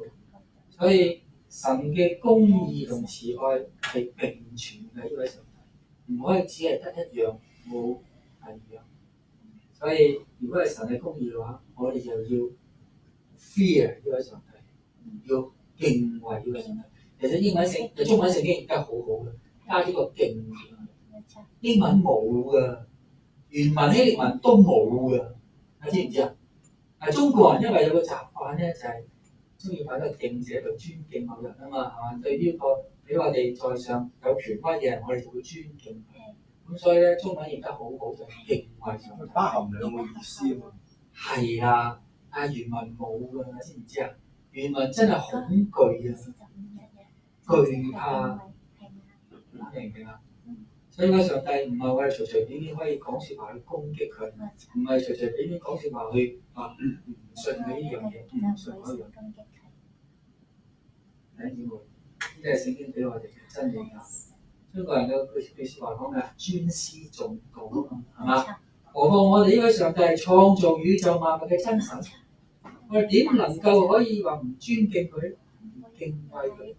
所以神嘅公義同慈愛係並存嘅，呢位上帝，唔可以只係得一樣，冇第二樣。所以如果係神嘅公義嘅話，我哋就要 fear 呢位上帝，要敬畏呢位上帝。其實中文聖經而家好好嘅，加咗個敬字。英文冇㗎，原文希臘文都冇㗎，你知唔知啊？係中國人因為有個習慣咧，就係中意擺個敬字喺度尊敬某人啊嘛，係嘛？對於個俾我哋在上有權威嘅人，我哋就會尊敬佢。咁所以咧，中文譯得好好就敬畏上帝，包含兩個意思啊嘛。係啊，但係原文冇㗎，知唔知啊？原文真係恐懼啊，懼怕，明唔明啊？所以咧，上帝唔係我哋隨隨便便可以講説話去攻擊佢，唔係隨隨便便講説話去話唔信佢呢樣嘢，唔信嗰樣。弟兄姊妹，呢啲係聖經俾我哋嘅真理㗎。中國人嘅句説話講嘅尊師重道啊嘛，係嘛？何況我哋呢位上帝係創造宇宙萬物嘅真神，我哋點能夠可以話唔尊敬佢、唔敬畏佢？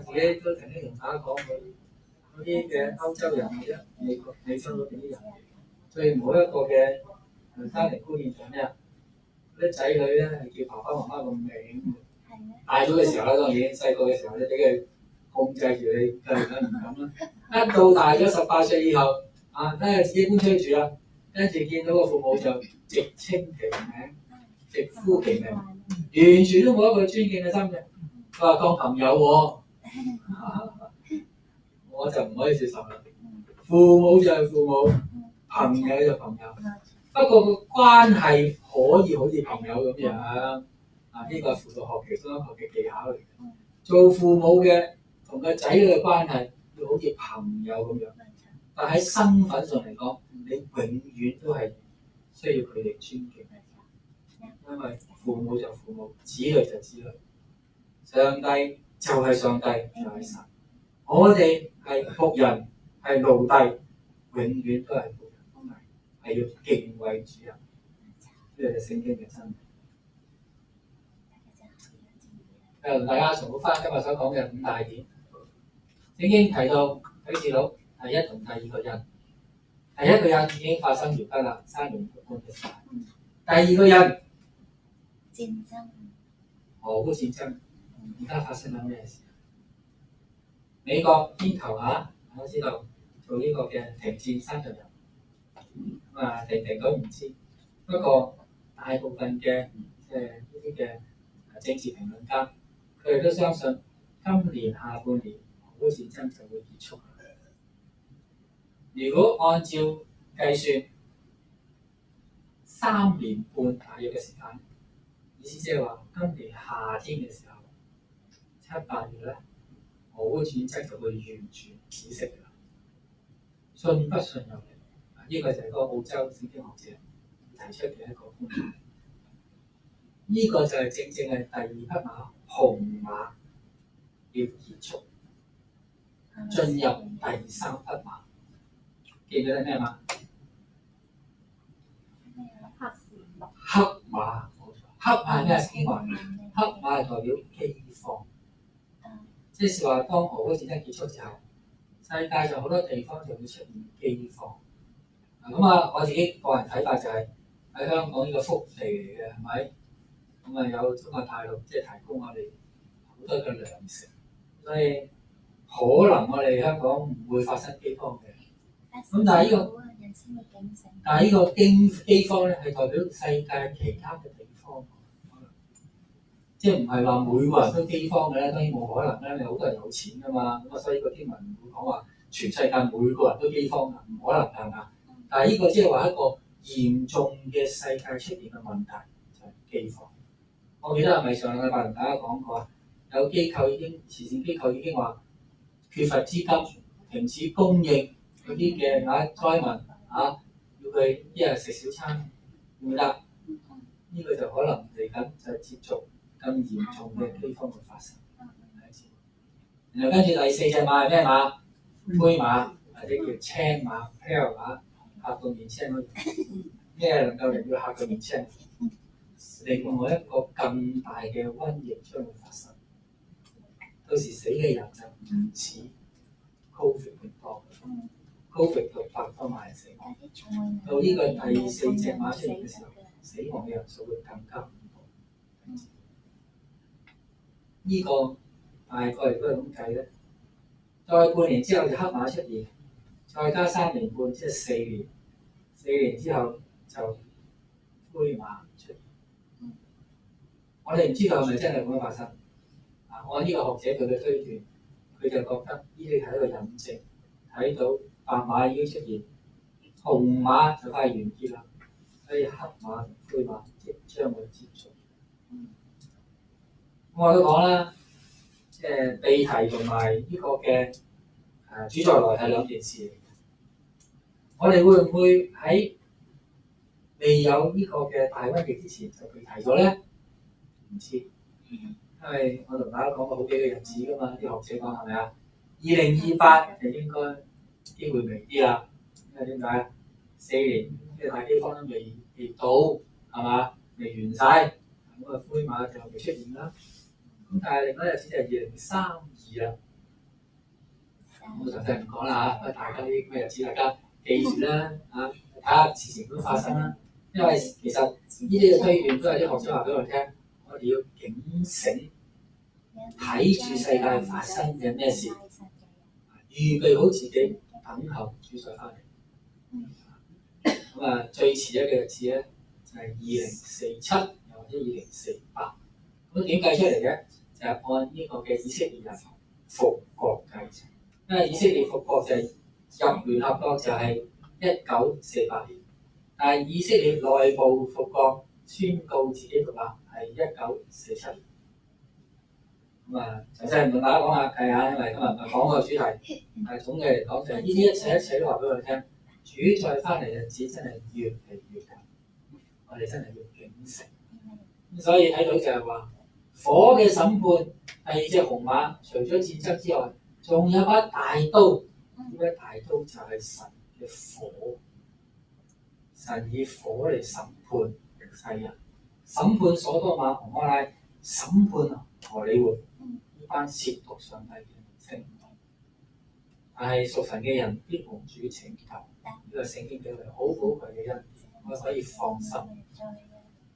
自己都曾經同大家講過。嗰啲嘅歐洲人或者美洲嗰邊啲人，最唔好一個嘅家庭觀念就係咩啊？啲仔女咧係叫爸爸媽媽個名，大咗嘅時候咧當然，細個嘅時候咧俾佢控制住你，梗唔敢啦。一到大咗18歲以後，啊，梗係自己搬出去住啦，跟住見到個父母就直稱其名，直呼其名，完全都冇一個尊敬嘅心嘅。佢話當朋友喎。我就唔可以接受啦。父母就係父母，朋友就朋友。不過個關係可以好似朋友咁樣，啊呢個係輔導學其中一個嘅技巧嚟嘅。做父母嘅同個仔女嘅關係要好似朋友咁樣，但喺身份上嚟講，你永遠都係需要佢哋尊敬，因為父母就父母，子女就子女，上帝就係上帝，就係神。我哋係僕人，係奴隸，永遠都係僕人，係要敬畏主人。呢個係聖經嘅真理。同大家重複翻今日所講嘅5大點。聖經提到啟示錄第一同第二個印，第一個印已經發生完畢啦，3年半嘅時間。第二個印戰爭，俄烏戰爭，而家發生緊咩事？美國牽頭我知道做呢個嘅停戰30日，停到唔知。不過大部分嘅呢啲嘅政治評論家，佢哋都相信今年下半年俄烏戰爭就會結束。如果按照計算3年半大約嘅時間，意思即係話今年夏天嘅時候7、8月咧。俄烏戰爭就會完全止息㗎啦，信不信由你。呢個就係嗰個澳洲聖經學者提出嘅一個觀點。呢個就係正正係第2匹馬紅馬要結束，進入第3匹馬。記唔記得咩馬？黑馬，冇錯。黑馬係咩聖經話？黑馬係代表饑荒。即係話，當俄烏戰爭結束之後，世界上好多地方就會出現饑荒。我自己個人睇法就係喺香港呢個福地嚟嘅，係咪？有中國大陸即係提供我哋好多嘅糧食，所以可能我哋香港唔會發生饑荒嘅。但係呢個饑荒咧係代表世界其他嘅地方。即係唔係話每個人都饑荒嘅咧？當然冇可能啦，你好多人有錢㗎嘛。所以個天文唔會講話全世界每個人都饑荒㗎，唔可能係嘛？但係呢個即係話一個嚴重嘅世界出現嘅問題就係饑荒。我記得係咪上個禮拜同大家講過，有慈善機構已經話缺乏資金，停止供應嗰啲嘅災民要佢一日食小餐唔得，呢個就可能嚟緊就係接續更嚴重嘅饑荒嘅發生。然後跟住第四隻馬係咩馬？灰馬或者叫青馬 pale 馬，嚇到面青嗰種。咩能夠令到嚇到面青？另外一個更大嘅瘟疫將會發生，到時死嘅人就唔似 Covid 咁多，Covid 600多萬人死亡。到呢個第四隻馬出現嘅時候，死亡嘅人數會更加恐怖。呢個大概都係咁計咧。再半年之後就黑馬出現，再加3年半，即係4年。4年之後就灰馬出現。我哋唔知道係咪真係咁樣發生。按呢個學者佢嘅推斷，佢就覺得呢啲係一個引證，睇到白馬已經出現，紅馬就快完結啦，所以黑馬同灰馬即將會接觸。我都講啦，即係地題同埋呢個嘅主在來係兩件事嚟嘅。我哋會唔會喺未有呢個嘅大瘟疫之前就被提咗咧？唔知，因為我同大家講過好幾個日子噶嘛，啲學者講係咪啊？2028就應該機會微啲啦，因為點解啊？4年嘅大饑荒都未到，係嘛？未完晒，咁啊灰馬就未出現啦。咁但係另外一日子就係2032啦。我就真係唔講啦嚇，大家呢啲咩日子大家記住啦嚇，睇下事情點發生啦。因為其實呢啲嘅推斷都係啲學者話俾我哋聽。我哋要警醒，睇住世界發生嘅咩事，預備好自己，等候主再翻嚟。咁最遲一個日子咧就係2047，又或者2048。咁點計出嚟嘅？就係按呢個嘅以色列人復國計。因為以色列復國就係入聯合國就係1948年，但係以色列內部復國宣告自己獨立係1947年。就真係同大家講下計下，因為今日唔係講個主題，但係總嘅嚟講就係呢啲一切都話俾我哋聽，主再翻嚟嘅日子真係越嚟越近，我哋真係要警醒。所以睇到就係話火嘅審判，第二隻紅馬除咗戰爭之外，仲有把大刀，呢把大刀就係神嘅火，神以火嚟審判世人，審判所多瑪、蛾摩拉，審判荷里活呢班褻瀆上帝嘅明星。但係屬神嘅人必蒙主拯救，呢個聖經俾我哋好寶貴嘅恩典，我可以放心。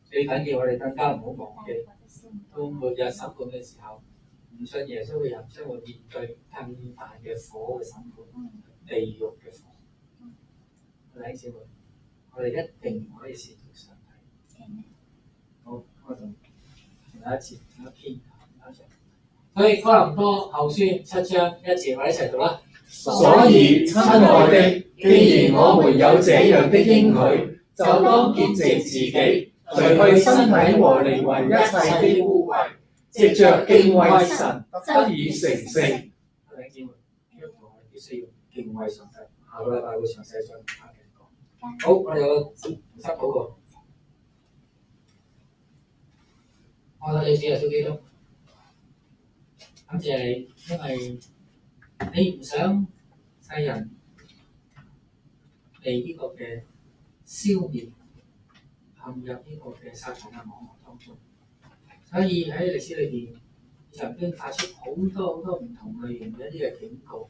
最緊要我哋更加唔好忘記，到末日審判嘅時候，唔信耶穌嘅人將會面對更大嘅火嘅審判，地獄嘅火。弟兄姊妹，我哋一定唔可以褻瀆上帝。好，我仲有一節一篇，所以哥林多後書7章1節，我哋一齊讀啦。所以親愛的，既然我們有這樣的應許，就當潔淨自己，除去身體和靈魂一切的污穢，藉着敬畏神，得以成聖。弟兄姊妹，我哋必須要敬畏上帝。下個禮拜會詳細再同大家講。好，我哋有個同心禱告。我哋主耶穌基督，感謝你，因為你唔想世人被呢個嘅消滅，陷入呢個嘅撒旦嘅網絡當中。所以喺歷史裏邊，曾經發出好多唔同類型嘅一啲嘅警告，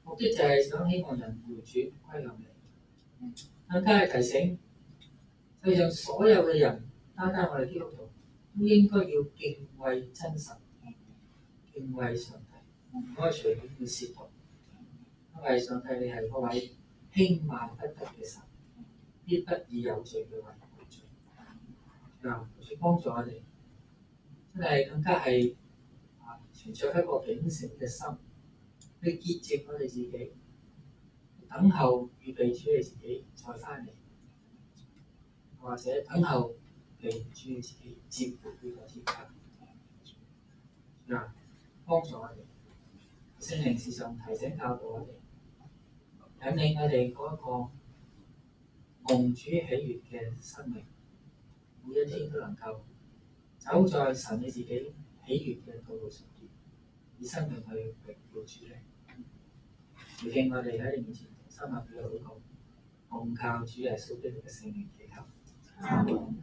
目的就係想希望人回轉歸向你，更加係提醒世上所有嘅人，單單我哋基督徒都應該要敬畏真神，敬畏上帝，唔可以隨便去褻瀆，因為上帝你係嗰位輕慢不得嘅神，必不以有罪嘅為無罪。求主幫助我哋，真係更加係存着一個警醒嘅心，去潔淨我哋自己，等候預備主你自己再翻嚟，或者等候嚟主你自己接回呢個天家。幫助我哋，聖靈時常提醒教導我哋，引領我哋嗰一個蒙主喜悅嘅生命，每一天都能夠走在神你自己喜悅嘅道路上邊，以生命去榮耀主咧。回敬我哋喺你面前同心合意嘅禱告，我唔靠主耶穌基督嘅聖名祈求。阿門。